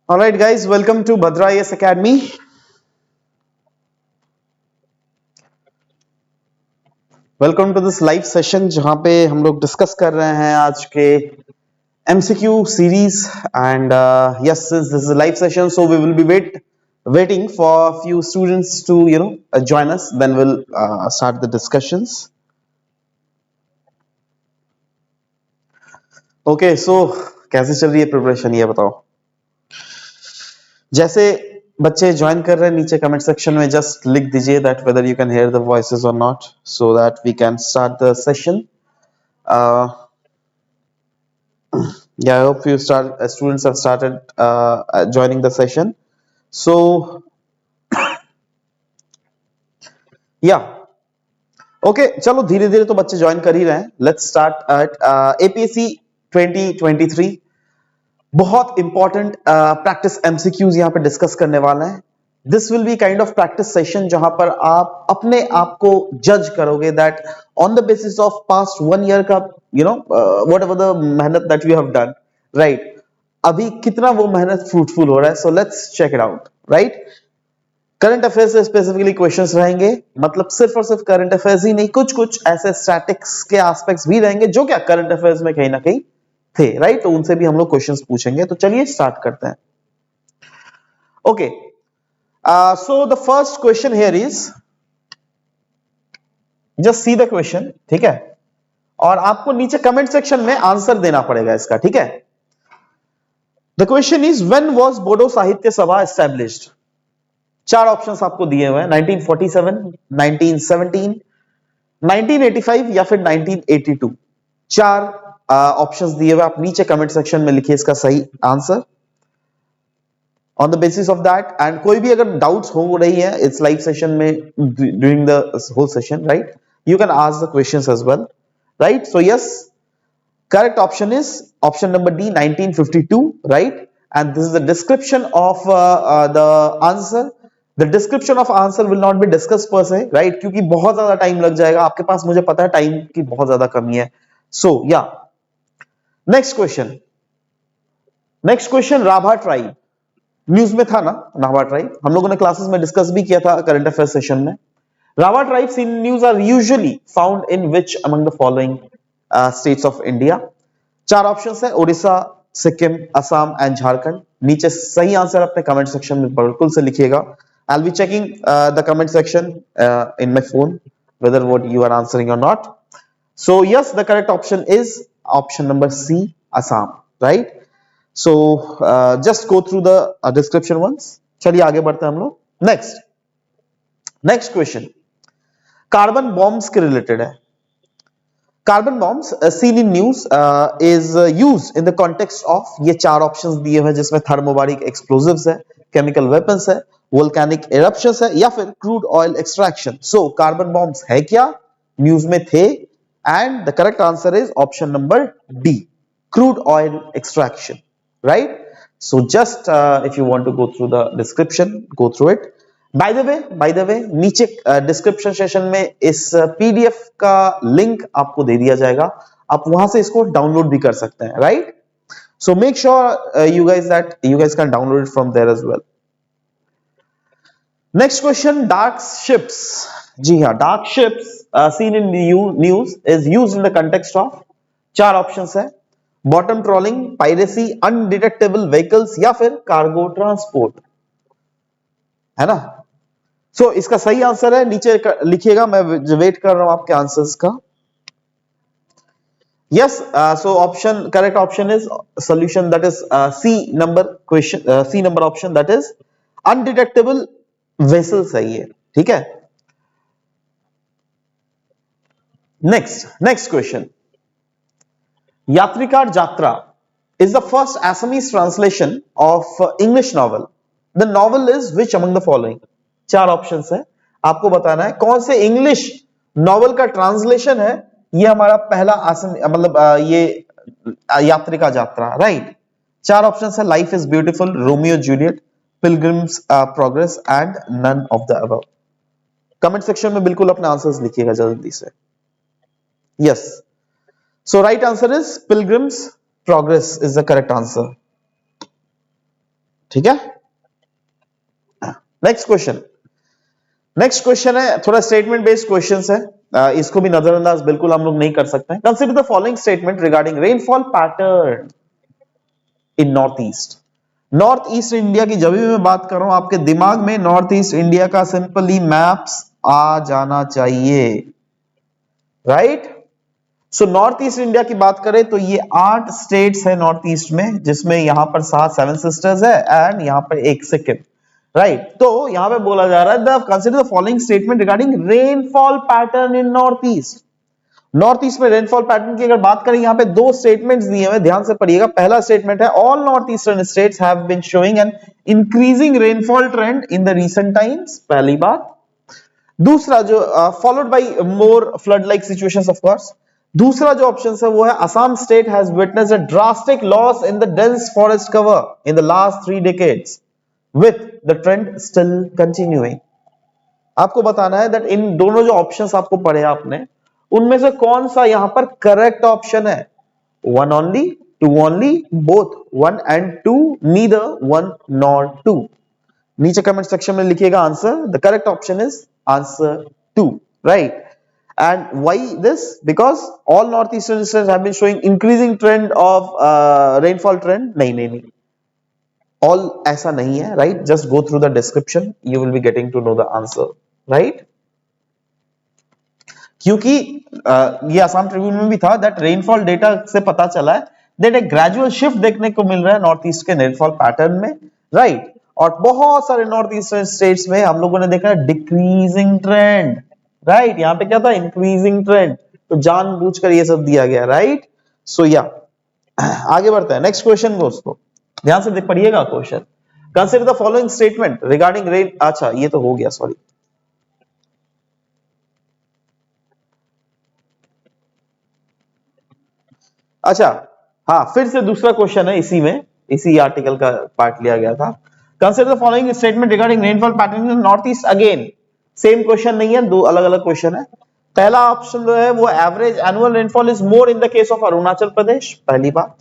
All right, guys, welcome to Bhadra IAS Academy. Welcome to this live session जहां पे हम लोग discuss कर रहे हैं आज के MCQ series and yes, since this is a live session, so we will be waiting for a few students to join us. Then we'll start the discussions. Okay, so कैसे चल रही है प्रिपरेशन ये बताओ। जैसे बच्चे ज्वाइन कर रहे हैं नीचे कमेंट सेक्शन में जस्ट लिख दीजिए that whether you can hear the voices और not so that we can start the session. Yeah, I hope students have started joining the session. So yeah, okay, चलो धीरे धीरे तो बच्चे ज्वाइन कर ही रहे हैं। Let's start at APSC 2023। बहुत इंपॉर्टेंट प्रैक्टिस MCQs यहाँ पे डिस्कस करने वाला है। This will be kind of practice session जहां पर आप अपने आप को जज करोगे that on the basis of past 1 year का वट एवर द मेहनत that you have done, right, अभी कितना वो मेहनत फ्रूटफुल हो रहा है। So let's check it out, right. Current affairs से स्पेसिफिकली क्वेश्चंस रहेंगे, मतलब सिर्फ और सिर्फ करंट अफेयर्स ही नहीं, कुछ कुछ ऐसे स्टैटिक्स के एस्पेक्ट्स भी रहेंगे जो क्या करंट अफेयर्स में कहीं ना कहीं थे, राइट। तो उनसे भी हम लोग क्वेश्चंस पूछेंगे। तो चलिए स्टार्ट करते हैं। Okay, so the first question here is, just see the question, ठीक है, और आपको नीचे कमेंट सेक्शन में आंसर देना पड़ेगा इसका, ठीक है। The question is when was Bodo साहित्य सभा एस्टैब्लिश्ड। चार ऑप्शंस आपको दिए हुए हैं, 1947, 1917, 1985 या फिर 1982। चार ऑप्शंस दिए हुए, आप नीचे कमेंट सेक्शन में लिखिए इसका सही answer on the basis of that. And कोई भी अगर डाउट्स हो रही है इस लाइव सेशन में during the whole session, right, you can ask the questions as well, right. So yes, correct option is option number D, 1952, right? And this is the description of the answer. The description of answer will not be discussed per se, right? क्योंकि बहुत ज्यादा time लग जाएगा आपके पास, मुझे पता है time की बहुत ज्यादा कमी है। So yeah, next question, next question, Rabha tribe news में था ना। राभा ट्राइब हम लोगों ने क्लासेस में डिस्कस भी किया था करंट अफेयर सेशन में। Rabha tribes in news are usually found in which among the following states of India. चार ऑप्शंस है, उड़ीसा, सिक्किम, असम एंड झारखंड। नीचे सही आंसर अपने कमेंट सेक्शन में बिल्कुल से लिखिएगा। I will be checking the comment section in my phone whether what you are answering or not. So yes, the correct option is option number C, Assam, right? So just go through the description once. चलिए आगे बढ़ते हैं हम लोग। Next question carbon bombs के related है। Carbon bombs seen in news is used in the context of, ये चार ऑप्शंस दिए हुए जिसमें थर्मोबारिक एक्सप्लोजिव्स है, केमिकल वेपन्स है, वोल्केनिक इरप्शंस है या फिर crude oil extraction. So carbon bombs है क्या, न्यूज में थे, and the correct answer is option number D, crude oil extraction, right. So just if you want to go through the description, go through it. By the way नीचे description session में इस PDF का link आपको दे दिया जाएगा, आप वहां से इसको डाउनलोड भी कर सकते हैं, right. So make sure you guys can download it from there as well. Next question, dark ships. जी हाँ, dark ships seen in news is used in the context of, चार ऑप्शंस है, bottom trawling, piracy, undetectable vehicles या फिर cargo transport, है ना। सो इसका सही आंसर है, नीचे लिखिएगा, मैं वेट कर रहा हूं आपके आंसर्स का। Yes, so option, correct option is solution that is C number question, C number option that is undetectable vessels है ये, ठीक है। नेक्स्ट क्वेश्चन, यात्रिकार जात्रा is the first Assamese translation of English novel. The novel is which among the following? चार options है, आपको बताना है कौन से इंग्लिश नॉवल का ट्रांसलेशन है ये हमारा पहला मतलब ये यात्रिका यात्रा, राइट। चार ऑप्शंस है, Life Is Beautiful, Romeo Juliet, Pilgrim's Progress and none of the above. Comment section में बिल्कुल अपने आंसर्स लिखिएगा जल्दी से। Yes, so right answer is Pilgrim's Progress is the correct answer. ठीक है। नेक्स्ट क्वेश्चन है, थोड़ा स्टेटमेंट बेस्ड क्वेश्चंस है, इसको भी नजरअंदाज बिल्कुल हम लोग नहीं कर सकते हैं। Consider the following statement regarding rainfall pattern in north east India की। जब भी मैं बात कर रहा हूं आपके दिमाग में नॉर्थ ईस्ट इंडिया का सिंपली मैप्स आ जाना चाहिए, right. So north east India की बात करें तो ये 8 स्टेट्स है नॉर्थ ईस्ट में, जिसमें यहां पर 7 सिस्टर्स है एंड यहां पर एक सिक्किम, राइट। तो यहां पे बोला जा रहा है the consider the following statement regarding rainfall pattern in north east. North east में रेनफॉल पैटर्न की अगर बात करें, यहां पे 2 स्टेटमेंट्स दिए हुए, ध्यान से पढ़िएगा। पहला स्टेटमेंट है all north eastern states have been showing an increasing rainfall trend in the recent times, पहली बात। दूसरा जो followed by more flood like situations of course. दूसरा जो ऑप्शन है वो है Assam state has witnessed a drastic loss in the dense forest cover in the last 3 decades with the trend still continuing. आपको बताना है दैट इन दोनों जो ऑप्शंस आपको पढ़े आपने, उनमें से कौन सा यहां पर करेक्ट ऑप्शन है। 1 only, 2 only, both 1 and 2, neither 1 nor 2। नीचे कमेंट सेक्शन में लिखिएगा answer. The correct option is answer 2, right. And why this? Because all north eastern states have been showing increasing trend of rainfall trend. नहीं, all ऐसा नहीं है, right. Just go through the description, you will be getting to know the answer, right. क्योंकि ये Assam Tribune में भी था that rainfall data से पता चला है दैट एक ग्रेजुअल शिफ्ट देखने को मिल रहा है नॉर्थ ईस्ट के रेनफॉल पैटर्न में, राइट। और बहुत सारे नॉर्थ ईस्टर्न स्टेट्स में हम लोगों ने देखा है डिक्रीजिंग ट्रेंड, राइट। यहां पे क्या था? Increasing trend. तो जानबूझकर ये सब दिया गया, राइट। सो या आगे बढ़ते हैं नेक्स्ट क्वेश्चन दोस्तों, ध्यान से पढ़िएगा question. Consider the following statement regarding rain. अच्छा ये तो हो गया, सॉरी। अच्छा हाँ, फिर से दूसरा क्वेश्चन है, इसी आर्टिकल का पार्ट लिया गया था। Consider the following statement regarding rainfall pattern in north east. Again same question नहीं है, दो अलग अलग क्वेश्चन है। पहला ऑप्शन जो है वो average annual rainfall is more in the case of Arunachal Pradesh, पहली बात।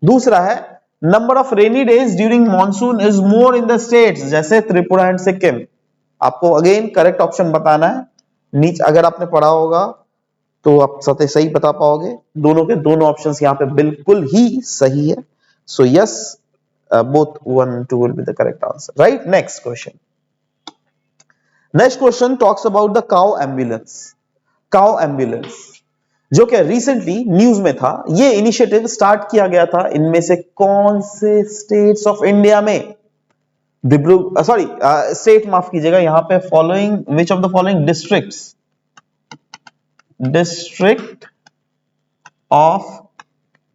दूसरा है number of rainy days during monsoon is more in the states, जैसे त्रिपुरा एंड सिक्किम। आपको अगेन करेक्ट ऑप्शन बताना है। नीचे अगर आपने पढ़ा होगा तो आप सत्य सही बता पाओगे। दोनों के दोनों ऑप्शंस यहाँ पे बिल्कुल ही सही है। So yes, both 1 and 2 will be the correct answer, right? Next question talks about the cow ambulance, जो कि रिसेंटली न्यूज में था। ये इनिशिएटिव स्टार्ट किया गया था इनमें से कौन से स्टेट्स ऑफ इंडिया में? स्टेट माफ कीजिएगा, यहां पे following which of the following district of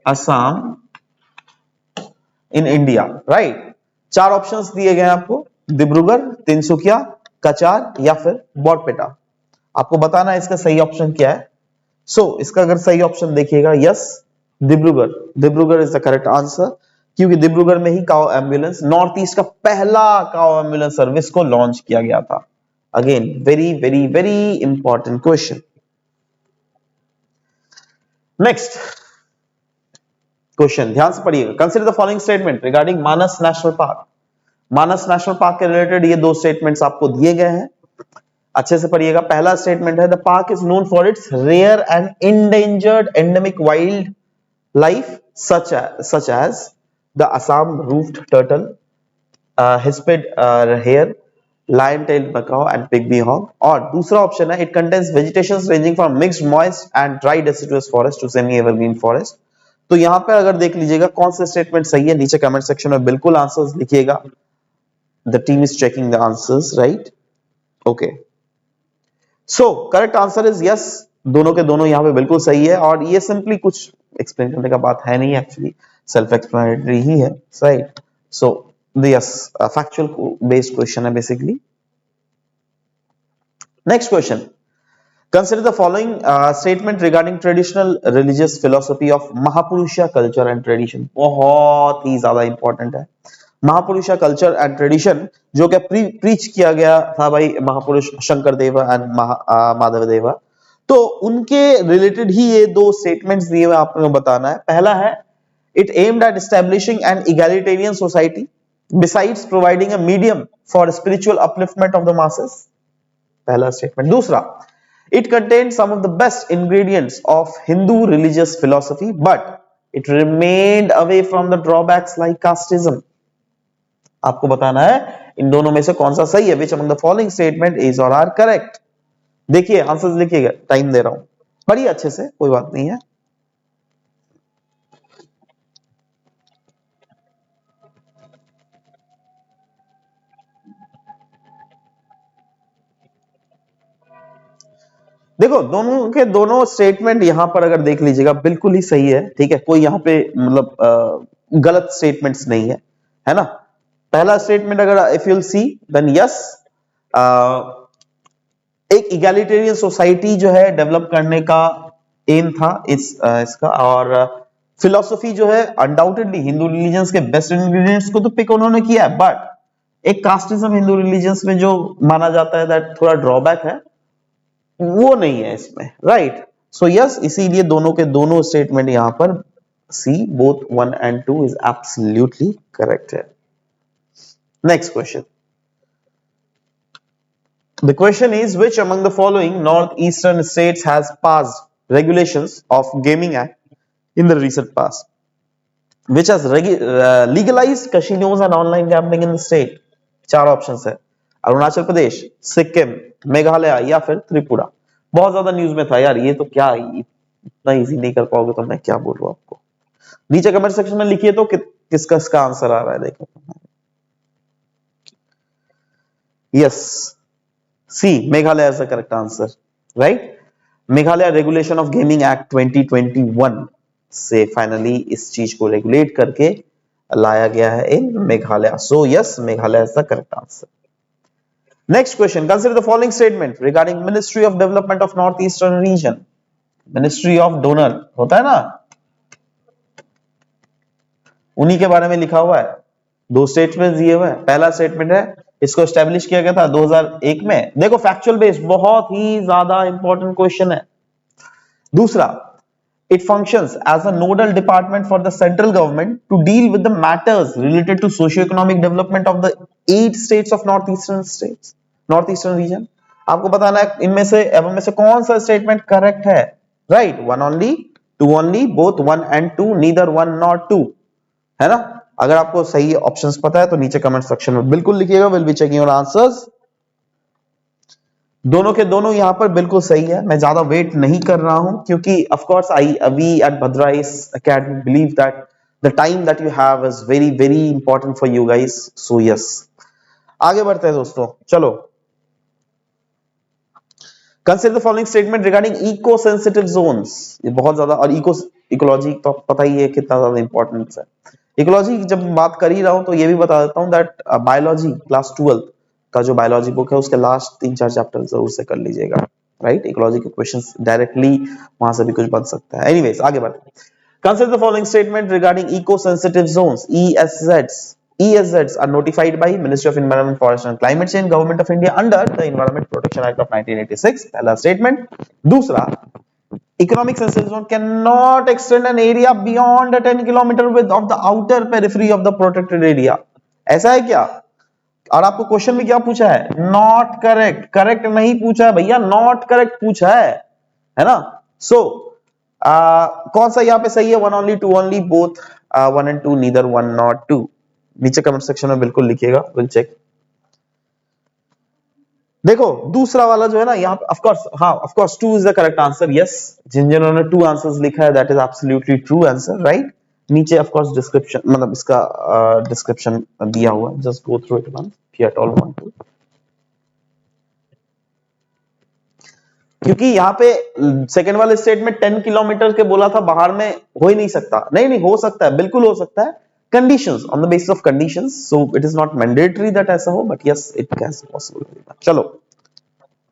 Assam in India, right. 4 options दिए गए हैं आपको, डिब्रूगढ़, तिनसुकिया, कचार या फिर बोरपेटा। आपको बताना है इसका सही ऑप्शन क्या है। इसका अगर सही ऑप्शन देखिएगा, yes, Dibrugarh is the correct answer, क्योंकि डिब्रूगढ़ में ही काउ एम्बुलेंस, नॉर्थ ईस्ट का पहला काउ एम्बुलेंस सर्विस को लॉन्च किया गया था। Again very very very important question. Next question, ध्यान से पढ़िएगा। Consider the following statement regarding Manas national park. Manas national park के रिलेटेड ये 2 स्टेटमेंट्स आपको दिए गए हैं, अच्छे से पढ़िएगा। पहला स्टेटमेंट है the park is known for its rare and endangered endemic wildlife such as the Assam roofed turtle, hispid hare, lion-tailed macaw and pygmy hog। और दूसरा ऑप्शन है it contains vegetations ranging from mixed moist and dry deciduous forest to semi evergreen forest। तो यहां पे अगर देख लीजिएगा कौन सा स्टेटमेंट सही है, नीचे कमेंट सेक्शन में बिल्कुल आंसर्स लिखिएगा। The team is checking the answers, right. Okay, so correct answer is yes, दोनों के दोनों यहां पे बिल्कुल सही है। और ये सिंपली कुछ एक्सप्लेन करने का बात है नहीं, एक्चुअली सेल्फ एक्सप्लेनेटरी ही है, right. So yes, factual based question है basically. Next question, consider the following statement regarding traditional religious philosophy of Mahapurusha culture and tradition। बहुत ही ज्यादा इंपॉर्टेंट है। महापुरुषा कल्चर एंड ट्रेडिशन जो कि प्रीच किया गया था भाई महापुरुष शंकर देवा एंड माधव देवा, तो उनके रिलेटेड ही ये 2 स्टेटमेंट्स दिए हुए आपको बताना है। पहला है it aimed at establishing an egalitarian society, besides providing a medium for spiritual upliftment of the masses. पहला स्टेटमेंट। दूसरा, it contained some of the best ingredients of Hindu religious philosophy, but it remained away from the drawbacks like casteism. आपको बताना है इन दोनों में से कौन सा सही है। Which among the following statement is or are correct? देखिए आंसर्स लिखिएगा, टाइम दे रहा हूं, पढ़िए अच्छे से, कोई बात नहीं है। देखो दोनों के दोनों स्टेटमेंट यहां पर अगर देख लीजिएगा बिल्कुल ही सही है, ठीक है, कोई यहां पे मतलब गलत स्टेटमेंट्स नहीं है ना। पहला स्टेटमेंट अगर if you'll see then yes, एक इगैलिटेरियन सोसाइटी जो है डेवलप करने का एम था इसका, और फिलोसफी जो है अनडाउटेडली हिंदू रिलीजन्स के बेस्ट इंग्रेडिएंट्स को तो पिक उन्होंने किया है, बट एक कास्टिज्म हिंदू रिलीजन्स में जो माना जाता है दैट थोड़ा ड्रॉबैक है, वो नहीं है इसमें, राइट। सो यस, इसीलिए दोनों के दोनों स्टेटमेंट यहां पर C both 1 and 2 is absolutely correct है। Next question, the question is which among the following northeastern states has passed regulations of gaming act in the recent past, which has legalized casinos and online gambling in the state? चार options है, अरुणाचल प्रदेश, सिक्किम, मेघालय या फिर त्रिपुरा। बहुत ज्यादा news में था यार ये, तो क्या इतना इजी नहीं कर पाओगे तो मैं क्या बोल रहा हूं आपको। नीचे कमेंट सेक्शन में लिखिए तो किसका इसका आंसर आ रहा है, देखो। Yes, see Meghalaya is the correct answer, right. Meghalaya regulation of gaming act 2021 से फाइनली इस चीज को रेगुलेट करके लाया गया है in Meghalaya. So yes, Meghalaya is the correct answer. Next question, consider the following statement regarding ministry of development of north eastern region. Ministry of DoNER होता है ना, उन्हीं के बारे में लिखा हुआ है। दो स्टेटमेंट दिए हुए हैं। पहला स्टेटमेंट है इसको एस्टेब्लिश किया गया था 2001 में। देखो फैक्चुअल बेस्ड, बहुत ही ज्यादा इंपॉर्टेंट क्वेश्चन है। दूसरा, it functions as a nodal department for the central government to deal with the matters related to socio-economic development of the 8 states of northeastern region। आपको बताना है इनमें से एवं में से कौन सा स्टेटमेंट करेक्ट है, right. One only, two only, both 1 and 2, neither 1 nor 2, है ना। अगर आपको सही ऑप्शंस पता है तो नीचे कमेंट सेक्शन में बिल्कुल लिखिएगा, will be checking your answers. दोनों के दोनों यहां पर बिल्कुल सही है। मैं ज्यादा वेट नहीं कर रहा हूं क्योंकि of course we at Bhadrais academy believe that the time that you have is very very important for you guys. So yes, आगे बढ़ते हैं दोस्तों, चलो। Consider the following statement regarding eco sensitive zones. ये बहुत ज्यादा, और इकोलॉजी तो पता ही है कितना ज्यादा इंपॉर्टेंट है। इकोलॉजी जब बात कर ही रहा हूं तो ये भी बता देता हूं दैट बायोलॉजी क्लास 12 का जो बायोलॉजी बुक है उसके लास्ट 3-4 चैप्टर जरूर से कर लीजिएगा, राइट। इकोलॉजी के क्वेश्चंस डायरेक्टली वहां से भी कुछ बन सकता है। एनीवेज, आगे बढ़ते हैं। Consider the following statement regarding eco sensitive zones. ESZs are notified by Ministry of Environment, Forest and Climate Change, Government of India under the Environment Protection Act of 1986। पहला स्टेटमेंट। दूसरा, economic sensitive zone cannot extend an area beyond a 10 kilometer width of the outer periphery of the protected area। ऐसा है क्या? और आपको question में क्या पूछा है? Not correct. करेक्ट नहीं पूछा है भैया, नॉट करेक्ट पूछा है ना। सो कौन सा यहाँ पे सही है? 1 only, 2 only, both 1 and 2, neither 1 nor 2। नीचे कमेंट सेक्शन में बिल्कुल लिखिएगा, विल चेक। देखो दूसरा वाला जो है ना यहाँ पे, ऑफ कोर्स, हाँ of course 2 is the correct answer. Yes, जिन्होंने 2 आंसर्स लिखा है that is absolutely true answer, right. नीचे ऑफ कोर्स डिस्क्रिप्शन, मतलब इसका डिस्क्रिप्शन दिया हुआ है, just go through it once if you at all want to. क्योंकि यहाँ पे सेकंड वाले स्टेटमेंट 10 किलोमीटर के बोला था, बाहर में हो ही नहीं सकता। नहीं नहीं, हो सकता है, बिल्कुल हो सकता है, conditions, on the basis of conditions. So it is not mandatory that ऐसा हो, but yes it can possible. चलो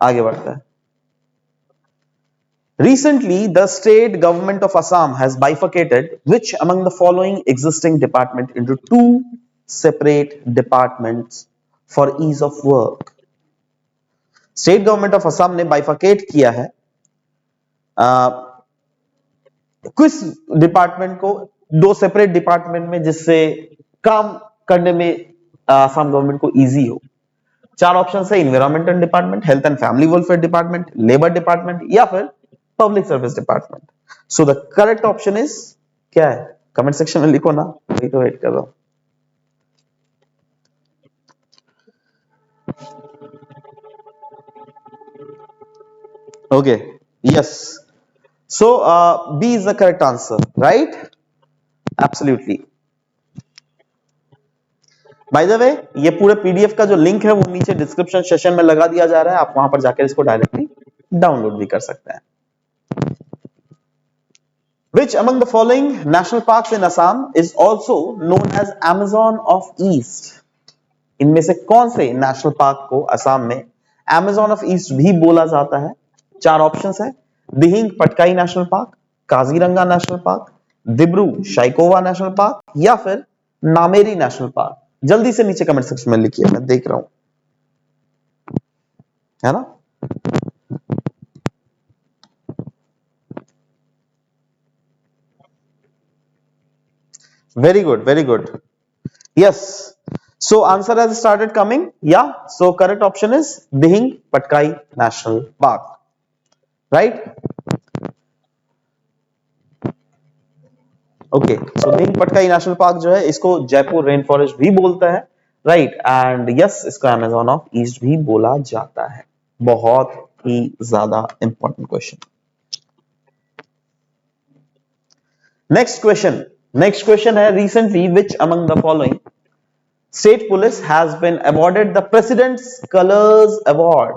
आगे बढ़ते हैं। Recently, the state government of Assam has bifurcated which among the following existing department into 2 separate departments for ease of work। State government of Assam ने bifurcate किया है किस डिपार्टमेंट को 2 separate department में, जिससे काम करने में आसाम गवर्नमेंट को इजी हो। चार ऑप्शन है, environmental department, health and family welfare department, labour department या फिर public service department. So the correct option is क्या है, कमेंट सेक्शन में लिखो ना, वही तो वेट कर रहा हूं। Okay, yes. So B is the correct answer, right? Absolutely. By the way, ये पूरे पीडीएफ का जो लिंक है वो नीचे डिस्क्रिप्शन सेशन में लगा दिया जा रहा है, आप वहां पर जाकर इसको डायरेक्टली डाउनलोड भी कर सकते हैं। Which among the following national parks in Assam is also known as Amazon of East? इनमें से कौन से नेशनल पार्क को असम में Amazon of East भी बोला जाता है? चार ऑप्शंस है, Dihing Patkai national park, Kaziranga national park, Dibru Saikhowa national park या फिर नामेरी नेशनल पार्क। जल्दी से नीचे कमेंट सेक्शन में लिखिए, मैं देख रहा हूं, है ना। Very good, very good, yes. So answer has started coming. Yeah. So correct option is Dihing Patkai National Park. Right? Okay. So Dihing Patkai National Park जो है इसको जयपुर रेन फॉरेस्ट भी बोलता है, राइट। एंड यस, इसको Amazon of east भी बोला जाता है। बहुत ही ज्यादा important question. Next question, next question है, recently which among the following State Police has been awarded the President's Colors Award?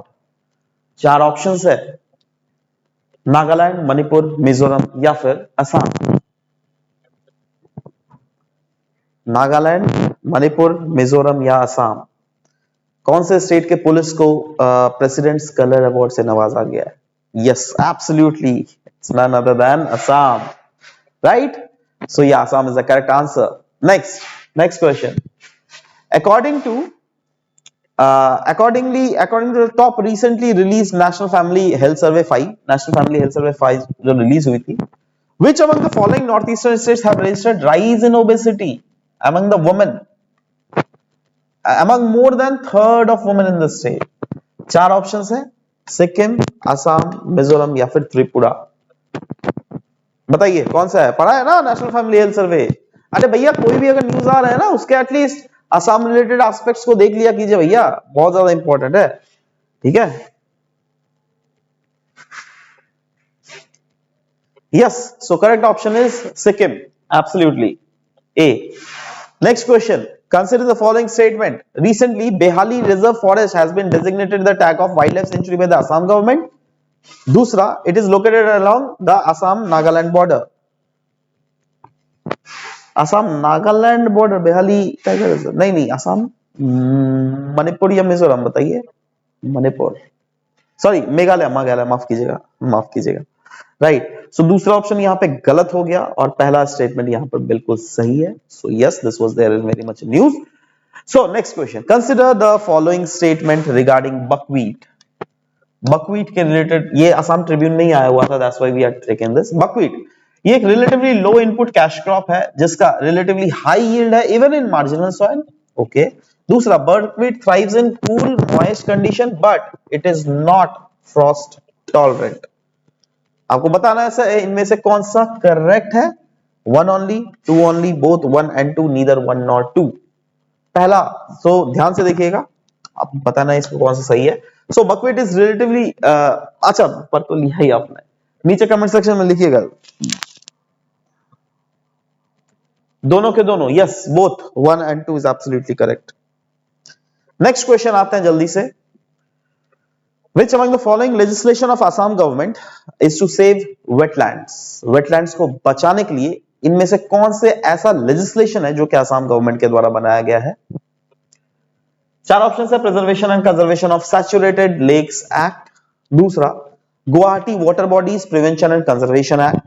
चार ऑप्शंस है, नागालैंड, मणिपुर, मिजोरम या फिर असम। नागालैंड, मणिपुर, मिजोरम या असम, कौन से स्टेट के पुलिस को प्रेसिडेंट्स कलर अवार्ड से नवाजा गया है? Yes, absolutely, it's none other than Assam, right. So yeah Assam is the correct answer. Next question, according to the top recently released National Family Health Survey 5, National Family Health Survey 5 जो release हुई थी, which among the following northeastern states have registered rise in obesity among the women, among more than third of women in the state? चार options है, सिक्किम, असम, मिजोरम या फिर त्रिपुरा। बताइए कौन सा है, पढ़ा है ना नेशनल फैमिली हेल्थ सर्वे। अरे भैया कोई भी अगर न्यूज आ रहा है ना, उसके एटलीस्ट असम रिलेटेड एस्पेक्ट्स को देख लिया कीजिए भैया, बहुत ज्यादा इंपॉर्टेंट है, ठीक है। Yes, so correct option is Sikkim, absolutely, A. Next question, consider the following statement, recently Behali reserve forest has been designated the tag of wild life sanctuary by the Assam government. दूसरा, it is located along the Assam Nagaland border. Assam Nagaland border, Behali tiger reserve, नहीं असम, मणिपुर या मिजोरम, बताइए। Manipur, sorry Meghalaya, माफ कीजिएगा, right. सो दूसरा option यहाँ पे गलत हो गया और पहला स्टेटमेंट यहाँ पर बिल्कुल सही है। So yes, this was there in very much news. So next question, consider the following statement regarding buckwheat. Buckwheat के रिलेटेड, ये असम ट्रिब्यून में ही आया हुआ था, that's why we are taking this. Buckwheat ये एक relatively low input cash crop है जिसका रिलेटिवली हाई यील्ड है even in marginal soil, okay. दूसरा, buckwheat thrives in cool moist condition but it is not Frost tolerant. आपको बताना है इनमें से कौन सा करेक्ट है, one only, two only, both one and two, neither one not two. पहला, सो ध्यान से देखिएगा, आप बताना है इसको कौन सा सही है। सो बकवीट इज रिलेटिवली, अच्छा पर तो लिया ही आपने, नीचे कमेंट सेक्शन में लिखिएगा दोनों के दोनों, yes, both one and two is absolutely correct. Next question आते हैं जल्दी से, Which among the following legislation of Assam government is to save wetlands? Wetlands को बचाने के लिए इनमें से कौन से ऐसा लेजिस्लेशन है जो कि असम गवर्नमेंट के द्वारा बनाया गया है? चार ऑप्शन है, preservation and conservation of saturated lakes act. दूसरा, Guwahati water bodies prevention and conservation act.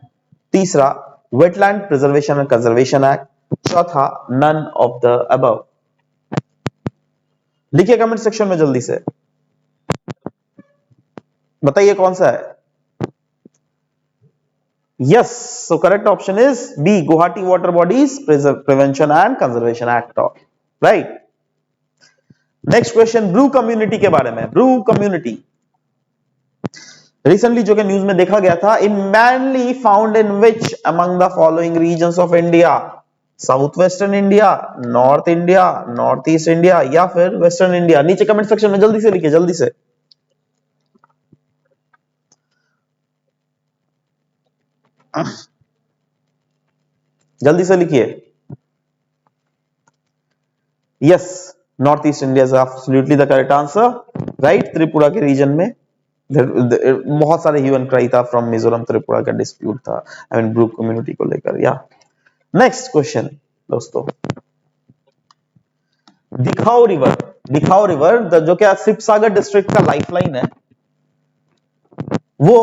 तीसरा, wetland preservation and conservation act. चौथा, नन ऑफ द अबव। लिखिए कमेंट सेक्शन में जल्दी से, बताइए कौन सा है। Yes, so correct option is B, Guwahati water bodies prevention and conservation act, right. Next question Bru community के बारे में। ब्रू कम्युनिटी रिसेंटली जो कि न्यूज में देखा गया था, in mainly found in which among the following regions of India, south western India, north India, north east India या फिर वेस्टर्न इंडिया। नीचे कमेंट सेक्शन में जल्दी से लिखिए, जल्दी से। जल्दी से लिखिए। Yes, north east India is absolutely the correct answer, right. Tripura के रीजन में बहुत सारे ह्यू एंड क्राई था फ्रॉम मिजोरम त्रिपुरा का डिस्प्यूट था, आई मीन ब्रू कम्युनिटी को लेकर। या नेक्स्ट क्वेश्चन दोस्तों, दिखाओ रिवर। दिखाओ रिवर जो क्या शिवसागर डिस्ट्रिक्ट का लाइफलाइन है, वो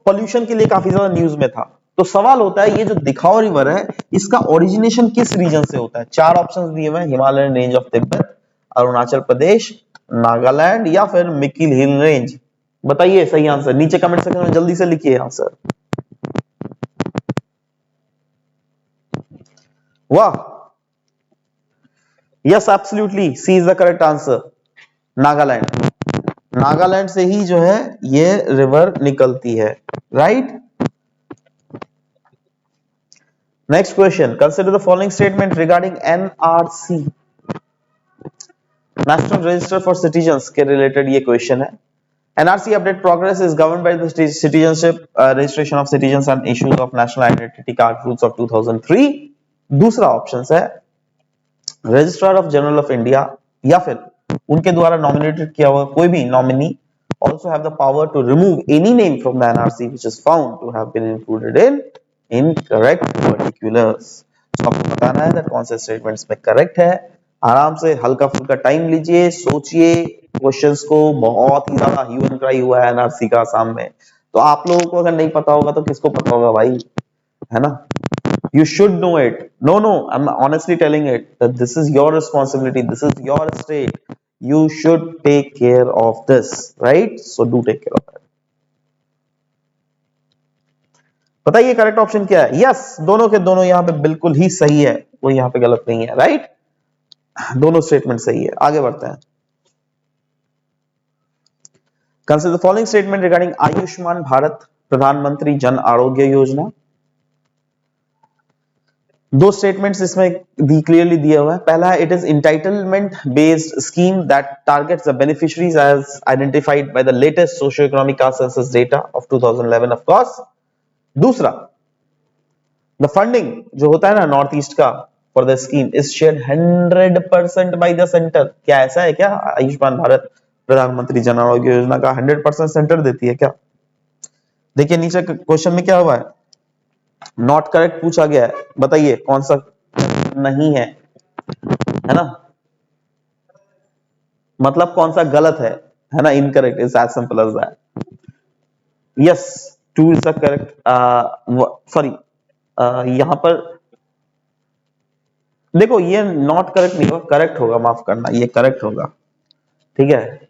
पोल्यूशन के लिए काफी ज्यादा न्यूज में था। तो सवाल होता है, ये जो दिखाओ रिवर है, इसका ओरिजिनेशन किस रीजन से होता है? चार ऑप्शंस दिए हुए हैं, Himalayan range of Tibet, Arunachal Pradesh, Nagaland या फिर मिकिल हिल रेंज। बताइए सही आंसर, नीचे कमेंट सेक्शन में जल्दी से लिखिए आंसर। वाह, yes absolutely, C is the correct answer, Nagaland. Nagaland से ही जो है ये रिवर निकलती है, right. Next question, consider the following statement regarding NRC, national register for citizens के रिलेटेड ये क्वेश्चन है। NRC update progress is governed by the citizenship registration of citizens and issues of national identity card rules of 2003। दूसरा option है registrar of general of India या फिर उनके द्वारा nominated किया हुआ कोई भी nominee also have the power to remove any name from the NRC which is found to have been included in incorrect particulars। तो आपको बताना है that कौन से स्टेटमेंट्स में करेक्ट है। आराम से हल्का फुल्का टाइम लीजिए, सोचिए क्वेश्चंस को। बहुत ही ज्यादा ह्यू एंड क्राई हुआ है एनआरसी का आसाम में, तो आप लोगों को अगर नहीं पता होगा तो किसको पता होगा भाई, है ना। You should know it. No, I'm honestly telling it that this is your responsibility, this is your state, you should take care of this, right? So do take care of it। बताइए correct option क्या है? Yes, दोनों के दोनों यहाँ पे बिल्कुल ही सही है, कोई यहाँ पे गलत नहीं है, राइट। दोनों स्टेटमेंट सही है। आगे बढ़ते हैं। Consider the following statement regarding Ayushman Bharat प्रधानमंत्री जन आरोग्य योजना। दो स्टेटमेंट्स इसमें क्लियरली दिया हुआ है। पहला है, it is entitlement based scheme that targets the beneficiaries as identified by the latest socio economic caste census data of 2011 of course. दूसरा, द फंडिंग जो होता है ना नॉर्थ ईस्ट का for the scheme is shared 100% by the centre. क्या ऐसा है क्या? आयुष्मान भारत प्रधानमंत्री जन आरोग्य योजना का 100% सेंटर देती है क्या? देखिए नीचे क्वेश्चन में क्या हुआ है, नॉट करेक्ट पूछा गया है। बताइए कौन सा नहीं है, है ना, मतलब कौन सा गलत है ना, incorrect, is as simple as that. Yes, 2 is the correct, sorry यहां पर देखो ये नॉट करेक्ट नहीं होगा, करेक्ट होगा, माफ करना, ये करेक्ट होगा, ठीक है,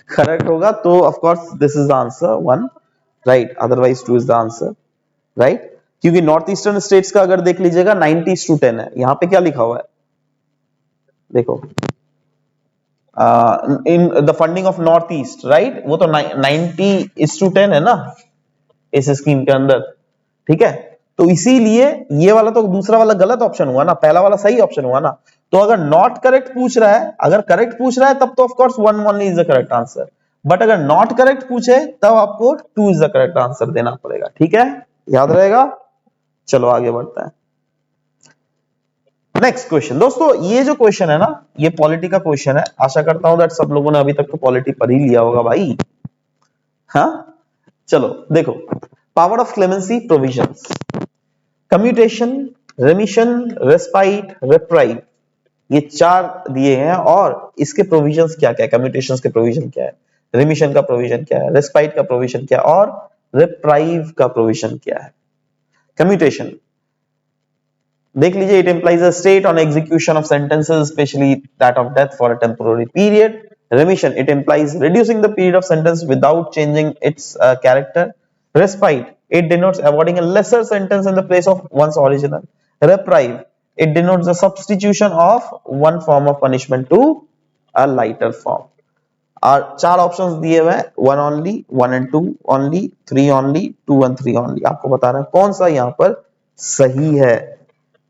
करेक्ट होगा। तो of course this is the answer 1, right, otherwise 2 is the answer, right. क्योंकि नॉर्थ ईस्टर्न स्टेट्स का अगर देख लीजिएगा 90:10 है। यहां पे क्या लिखा हुआ है देखो, in the funding of north east, right, वो तो 90:10 है ना इस स्कीम के अंदर, ठीक है। तो इसीलिए ये वाला तो दूसरा वाला गलत ऑप्शन हुआ ना, पहला वाला सही ऑप्शन हुआ ना। तो अगर नॉट करेक्ट पूछ रहा है, अगर करेक्ट पूछ रहा है तब तो of course 1 only is the correct answer, but अगर नॉट करेक्ट पूछे तब आपको 2 इज द करेक्ट आंसर देना पड़ेगा, ठीक है, याद रहेगा। चलो आगे बढ़ते हैं। नेक्स्ट क्वेश्चन दोस्तों, ये जो क्वेश्चन है ना, ये पॉलिटी का क्वेश्चन है। आशा करता हूं दैट सब लोगों ने अभी तक तो पॉलिटी पढ़ ही लिया होगा भाई, हाँ। चलो देखो, power of clemency provisions, commutation, रेमिशन, respite, reprieve, ये 4 दिए हैं। और इसके प्रोविजंस क्या क्या है, कम्यूटेशन के प्रोविजन क्या है, रेमिशन का प्रोविजन क्या है, रेस्पाइट का प्रोविजन क्या है और रिप्राइव का प्रोविजन क्या है। कम्यूटेशन देख लीजिए, it implies a state on execution of sentences, especially that of death, for a temporary period. Remission, it implies reducing the period of sentence without changing its character. Respite, it denotes avoiding a lesser sentence in the place of one's original. Reprieve, it denotes the substitution of one form of punishment to a lighter form. और चार ऑप्शंस दिए हुए हैं, one only, one and two only, three only, two and three only. आपको बताना है कौन सा यहाँ पर सही है।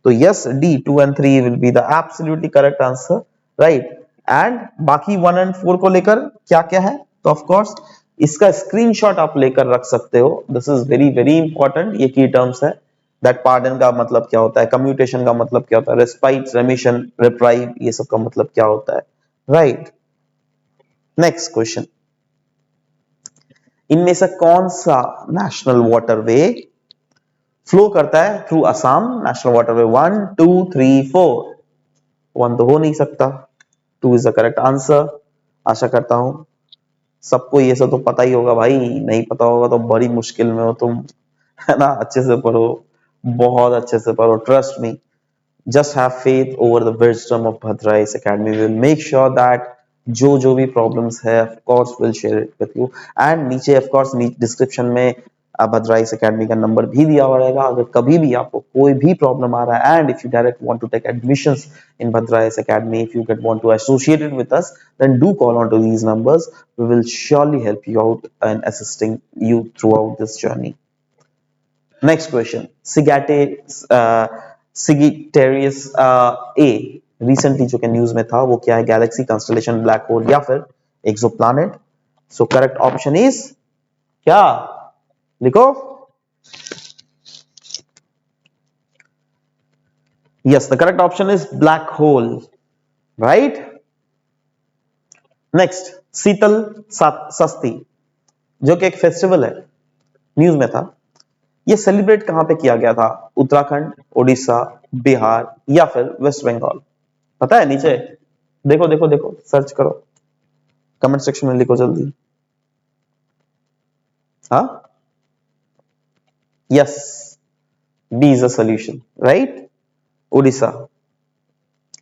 तो yes, D, two and three will be the absolutely correct answer, right. And बाकी वन एंड फोर को लेकर क्या क्या है, तो ऑफ कोर्स इसका स्क्रीनशॉट आप लेकर रख सकते हो। This is very very important, ये की टर्म्स है। दैट पार्डन का मतलब क्या होता है, कम्यूटेशन का मतलब क्या होता है, रेस्पाइट, रेमिशन, रिप्राइव, ये सब का मतलब क्या होता है, राइट। नेक्स्ट क्वेश्चन, इनमें से कौन सा नेशनल वाटरवे फ्लो करता है through Assam? National waterway 1 2 3 4। One तो हो नहीं सकता, two is the correct answer. आशा करता हूं सबको ये सब तो पता ही होगा भाई, नहीं पता होगा तो बड़ी मुश्किल में हो तुम, है ना। अच्छे से पढ़ो, बहुत अच्छे से पढ़ो, trust me. just have faith over the wisdom of Bhadrais Academy. We will make sure that जो भी problems है of course we'll share it with you। and नीचे of course डिस्क्रिप्शन में भद्राइस एकेडमी का नंबर भी दिया हुआ रहेगा। अगर कभी भी आपको कोई भी प्रॉब्लम आ रहा है and if you direct want to take admissions in Bhadrais academy, if you get want to associated with us, then do call on to these numbers। we will surely help you out and assisting you throughout this journey। Next question, Sagittarius A recently जो कि news में था वो क्या है? Galaxy, constellation, black hole या फिर exoplanet? So correct option is क्या, लिखो। Yes, the correct option is black hole, right. Next, Sital Sasthi जो कि एक फेस्टिवल है, न्यूज में था, ये सेलिब्रेट कहां पे किया गया था? उत्तराखंड, उड़ीसा, बिहार या फिर वेस्ट बंगाल? पता है? नीचे देखो देखो देखो, सर्च करो, कमेंट सेक्शन में लिखो जल्दी। हाँ, yes, B is a solution, right. Orissa,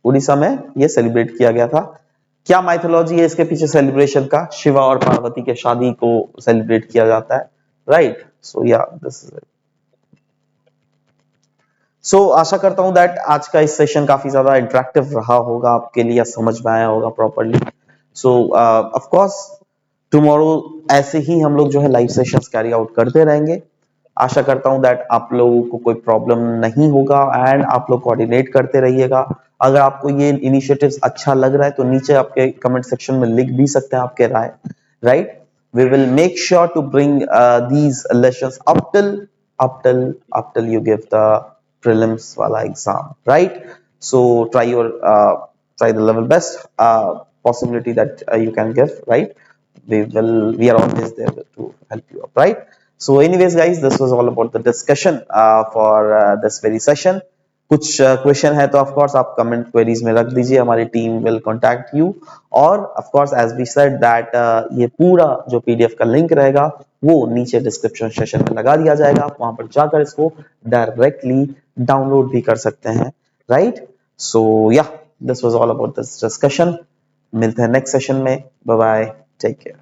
Orissa में ये सेलिब्रेट किया गया था। क्या माइथोलॉजी है इसके पीछे सेलिब्रेशन का? शिवा और पार्वती के शादी को सेलिब्रेट किया जाता है, राइट। सो या दिस इज इट। सो आशा करता हूं दैट आज का इस सेशन काफी ज्यादा इंटरेक्टिव रहा होगा आपके लिए, समझ में आया होगा properly. So of course tomorrow ऐसे ही हम लोग जो है लाइव सेशंस कैरी आउट करते रहेंगे। आशा करता हूं दैट आप लोगों को कोई प्रॉब्लम नहीं होगा एंड आप लोग कोऑर्डिनेट करते रहिएगा। अगर आपको ये इनिशिएटिव्स अच्छा लग रहा है तो नीचे आपके कमेंट सेक्शन में लिख भी सकते हैं आपके राय, right. We will make sure to bring these lessons up till you give the prelims wala exam, right? So try the level best possibility that you can give, right? We are always there to help you up, right? So anyways guys, this was all about the discussion for this very session। कुछ question है तो of course आप comment queries में रख दीजिए, हमारी team will contact you. और of course as we said that ये पूरा जो पीडीएफ का लिंक रहेगा वो नीचे डिस्क्रिप्शन सेशन में लगा दिया जाएगा, आप वहां पर जाकर इसको डायरेक्टली डाउनलोड भी कर सकते हैं, राइट। सो या this was all about this discussion. मिलते हैं नेक्स्ट सेशन में, बाय बाय, टेक केयर।